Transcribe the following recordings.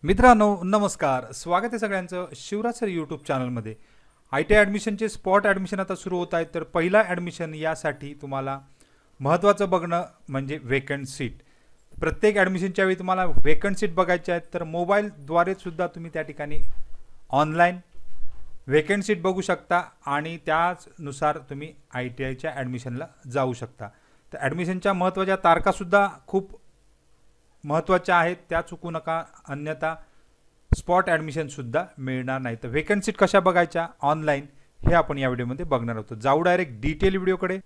मित्रांनो नमस्कार, स्वागत आहे सगळ्यांचं शिवराज सर यूट्यूब चॅनलमध्ये। आय टी ॲडमिशनचे स्पॉट ॲडमिशन आता सुरू होत आहेत। तर पहिला ॲडमिशन यासाठी तुम्हाला महत्त्वाचं बघणं म्हणजे वेकंट सीट। प्रत्येक ॲडमिशनच्या वेळी तुम्हाला वेकंट सीट बघायचे आहेत, तर मोबाईलद्वारे सुद्धा तुम्ही त्या ठिकाणी ऑनलाईन वेकंट सीट बघू शकता आणि त्यानुसार तुम्ही आय टी आयच्या ॲडमिशनला जाऊ शकता। तर ॲडमिशनच्या महत्त्वाच्या तारखासुद्धा खूप महत्त्वाच्या आहेत, त्या चुकू नका, अन्यथा स्पॉट ॲडमिशनसुद्धा मिळणार नाही। तर वेकंट सीट कशा बघायच्या ऑनलाईन हे आपण या व्हिडिओमध्ये बघणार आहोत। जाऊ डायरेक्ट डिटेल व्हिडिओकडे।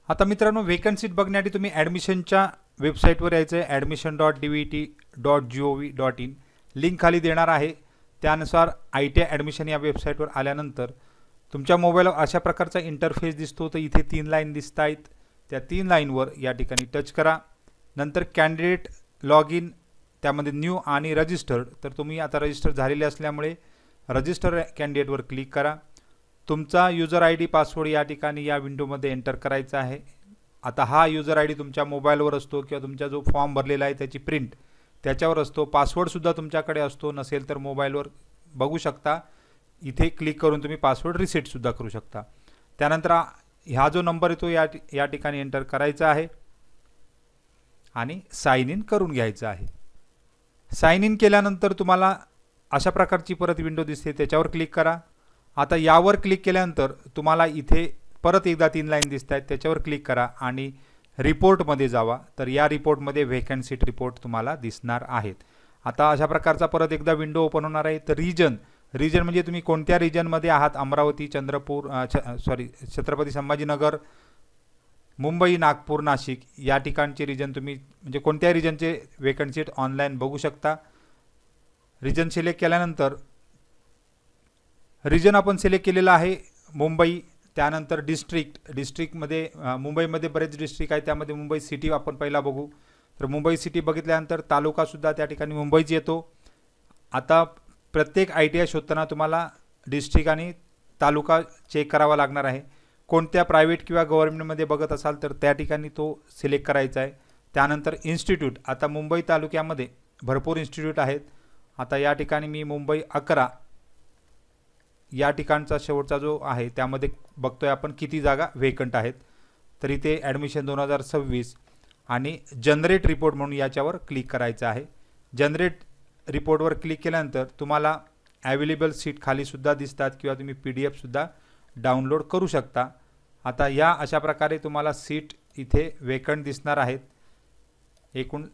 आता मित्रांनो, वेकंट सीट बघण्यासाठी तुम्ही ॲडमिशनच्या वेबसाईटवर यायचं आहे, admission.dvt.gov.in लिंक खाली देणार आहे। त्यानुसार आय टी आय ॲडमिशन या वेबसाईटवर आल्यानंतर तुमच्या मोबाईलवर अशा प्रकारचा इंटरफेस दिसतो। तर इथे 3 लाईन दिसत आहेत, त्या 3 लाईनवर या ठिकाणी टच करा। नंतर कॅन्डिडेट लॉग इन, त्यामध्ये न्यू आणि रजिस्टर्ड, तर तुम्ही आता रजिस्टर झालेले असल्यामुळे रजिस्टर कॅन्डिडेटवर क्लिक करा। तुमचा यूजर आय डी पासवर्ड या ठिकाणी या विंडोमध्ये एंटर करायचा आहे। आता हा यूजर आय डी तुमच्या मोबाईलवर असतो किंवा तुमचा जो फॉर्म भरलेला आहे त्याची प्रिंट त्याच्यावर असतो। पासवर्डसुद्धा तुमच्याकडे असतो, नसेल तर मोबाईलवर बघू शकता, इथे क्लिक करून तुम्ही पासवर्ड रिसेटसुद्धा करू शकता। त्यानंतर हा जो नंबर येतो या ठिकाणी एंटर करायचा आहे आणि साइन इन करून घ्यायचं आहे। साइन इन केल्यानंतर तुम्हाला अशा प्रकारची परत विंडो दिसते, त्याच्यावर क्लिक करा। आता यावर क्लिक केल्यानंतर तुम्हाला इथे परत एकदा 3 लाईन दिसत आहेत, त्याच्यावर क्लिक करा आणि रिपोर्टमध्ये जावा। तर या रिपोर्टमध्ये वेकंट सीट रिपोर्ट तुम्हाला दिसणार आहेत। आता अशा प्रकारचा परत एकदा विंडो ओपन होणार आहे। तर रिजन म्हणजे तुम्ही कोणत्या रिजनमध्ये आहात, अमरावती, चंद्रपूर, छत्रपती संभाजीनगर, मुंबई, नागपूर, नाशिक या ठिकाणचे रिजन तुम्ही म्हणजे कोणत्या रिजनचे वेकंट सीट ऑनलाईन बघू शकता। रिजन सिलेक्ट केल्यानंतर रिजन आपण सिलेक्ट केलेला आहे मुंबई। त्यानंतर डिस्ट्रिक्टमध्ये मुंबईमध्ये बरेच डिस्ट्रिक्ट आहेत, त्यामध्ये मुंबई सिटी आपण पहिला बघू। तर मुंबई सिटी बघितल्यानंतर तालुकासुद्धा त्या ठिकाणी मुंबईच येतो। आता प्रत्येक आय टी आय शोधताना तुम्हाला डिस्ट्रिक्ट आणि तालुका चेक करावा लागणार आहे। कोणत्या प्रायव्हेट किंवा गव्हर्नमेंटमध्ये बघत असाल तर त्या ठिकाणी तो सिलेक्ट करायचा आहे। त्यानंतर इन्स्टिट्यूट, आता मुंबई तालुक्यामध्ये भरपूर इन्स्टिट्यूट आहेत। आता या ठिकाणी मी मुंबई 11 या ठिकाणचा शेवटचा जो आहे त्यामध्ये बघतोय आपण किती जागा वेकंट आहेत। तर इथे ॲडमिशन 2026 आणि जनरेट रिपोर्ट म्हणून याच्यावर क्लिक करायचं आहे। जनरेट रिपोर्टवर क्लिक केल्यानंतर तुम्हाला अवेलेबल सीट खालीसुद्धा दिसतात किंवा तुम्ही PDF-सुद्धा डाउनलोड करू शकता। आता या अशा प्रकारे तुम्हाला सीट इथे वेकंट दिसणार आहेत। एकूण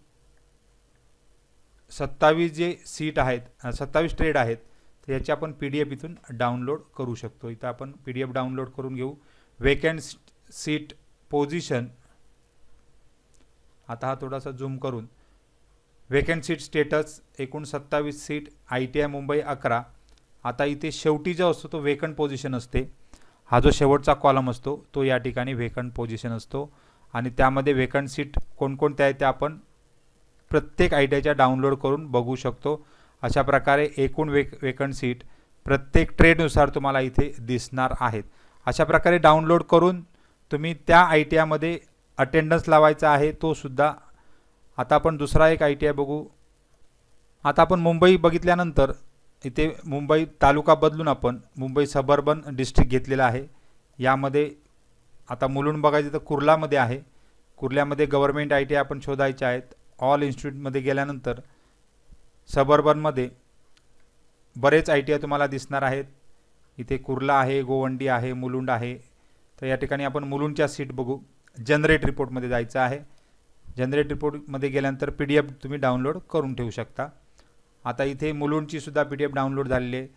27 जे सीट आहेत, 27 ट्रेड आहेत, तर याची आपण PDF इथून डाउनलोड करू शकतो। इथं आपण PDF डाउनलोड करून घेऊ। वेकंट सीट पोझिशन, आता हा थोडासा झूम करून, वेकंट सीट स्टेटस एकूण 27 seat I T I Mumbai 11। आता इथे शेवटी जो असतो तो वेकंट पोझिशन असते, हा जो शेवटचा कॉलम असतो तो या ठिकाणी वेकंट पोझिशन असतो आणि त्यामध्ये वेकंट सीट कोणकोणत्या आहेत त्या आपण प्रत्येक आय टी आयच्या डाउनलोड करून बघू शकतो। अशा प्रकारे एकूण वेकंट सीट प्रत्येक ट्रेडनुसार तुम्हाला इथे दिसणार आहेत। अशा प्रकारे डाउनलोड करून तुम्ही त्या आय टी आयमध्ये अटेंडन्स लावायचा आहे, तो सुद्धा। आता आपण दुसरा एक आय टी आय बघू। आता आपण मुंबई बघितल्यानंतर इथे मुंबई तालुका बदलून आपण मुंबई सबर्बन डिस्ट्रिक्ट घेतलेला आहे। यामध्ये आता मुलुंड बघायचं तर कुर्लामध्ये आहे। कुर्ल्यामध्ये गव्हर्नमेंट आय टी आय आपण शोधायचे आहेत। ऑल इन्स्टिट्यूटमध्ये गेल्यानंतर सबर्बनमध्ये बरेच आय टी आय तुम्हाला दिसणार आहेत। इथे कुर्ला आहे, गोवंडी आहे, मुलुंड आहे। तर या ठिकाणी आपण मुलुंडच्या सीट बघू। जनरेट रिपोर्टमध्ये जायचं आहे। जनरेट रिपोर्टमध्ये गेल्यानंतर PDF तुम्ही डाउनलोड करून ठेवू शकता। आता इथे मुलुंडची सुद्धा PDF डाउनलोड झालेली आहे।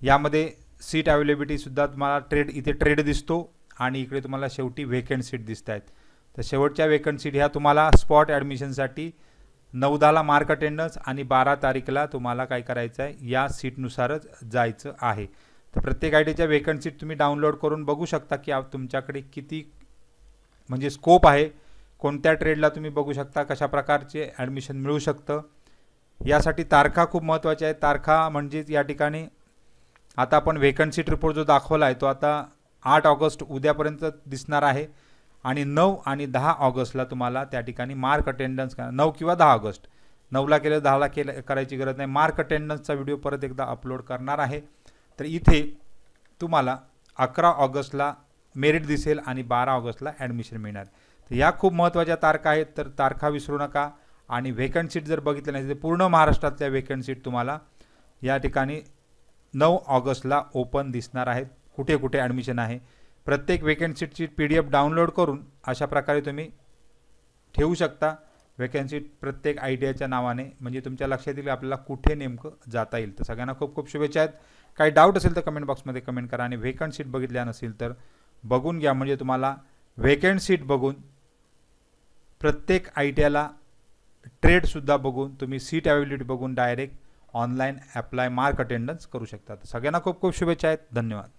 यामध्ये सीट अवेलेबिलिटीसुद्धा तुम्हाला इथे ट्रेड दिसतो आणि इकडे तुम्हाला शेवटी वेकंट सीट दिसत आहेत। तर शेवटच्या वेकंट सीट ह्या तुम्हाला स्पॉट ॲडमिशनसाठी 9-10ला मार्क अटेंडन्स आणि 12 तारीखला तुम्हाला काय करायचं आहे, या सीटनुसारच जायचं आहे। तर प्रत्येक आय टी आयच्या वेकंट सीट तुम्ही डाउनलोड करून बघू शकता की तुमच्याकडे किती म्हणजे स्कोप आहे, कोणत्या ट्रेडला तुम्ही बघू शकता, कशा प्रकारचे ॲडमिशन मिळू शकतं। यासाठी तारखा खूप महत्त्वाच्या आहेत। तारखा म्हणजेच या ठिकाणी आता आपण वेकंट सीट रिपोर्ट जो दाखवला आहे तो आता 8 ऑगस्ट उद्यापर्यंत दिसणार आहे आणि 9 आणि 10 ऑगस्टला तुम्हाला त्या ठिकाणी मार्क अटेंडन्स 9 किंवा 10 ऑगस्ट 9ला केलं 10ला केलं करायची गरज नाही. मार्क अटेंडन्सचा व्हिडिओ परत एकदा अपलोड करणार आहे. तर इथे तुम्हाला 11 ऑगस्टला मेरिट दिसेल आणि 12 ऑगस्टला ॲडमिशन मिळणार. तर या खूप महत्त्वाच्या तारखा आहेत, तर तारखा विसरू नका. आणि व्हेकंट सीट जर बघितलं नाही तर पूर्ण महाराष्ट्रातल्या व्हेकंट सीट तुम्हाला या ठिकाणी 9 ऑगस्टला ओपन दिसणार आहेत. कुठे कुठे ॲडमिशन आहे प्रत्येक व्हेकंट सीटची PDF डाउनलोड करून अशा प्रकारे तुम्ही ठेवू शकता व्हेकन्सी प्रत्येक ITIच्या नावाने, म्हणजे तुमच्या लक्षात येईल आपल्याला कुठे नेमकं जाता येईल. तर सगळ्यांना खूप खूप शुभेच्छा आहेत. काही डाऊट असेल तर कमेंट बॉक्समध्ये कमेंट करा आणि व्हेकंट सीट बघितल्या नसेल तर बघून घ्या, म्हणजे तुम्हाला व्हेकंट सीट बघून प्रत्येक ITIला ट्रेडसुद्धा बघून तुम्ही सीट अवेलेबिलिटी बघून direct online apply mark attendance करू शकता. सगळ्यांना खूप खूप शुभेच्छा आहेत. धन्यवाद.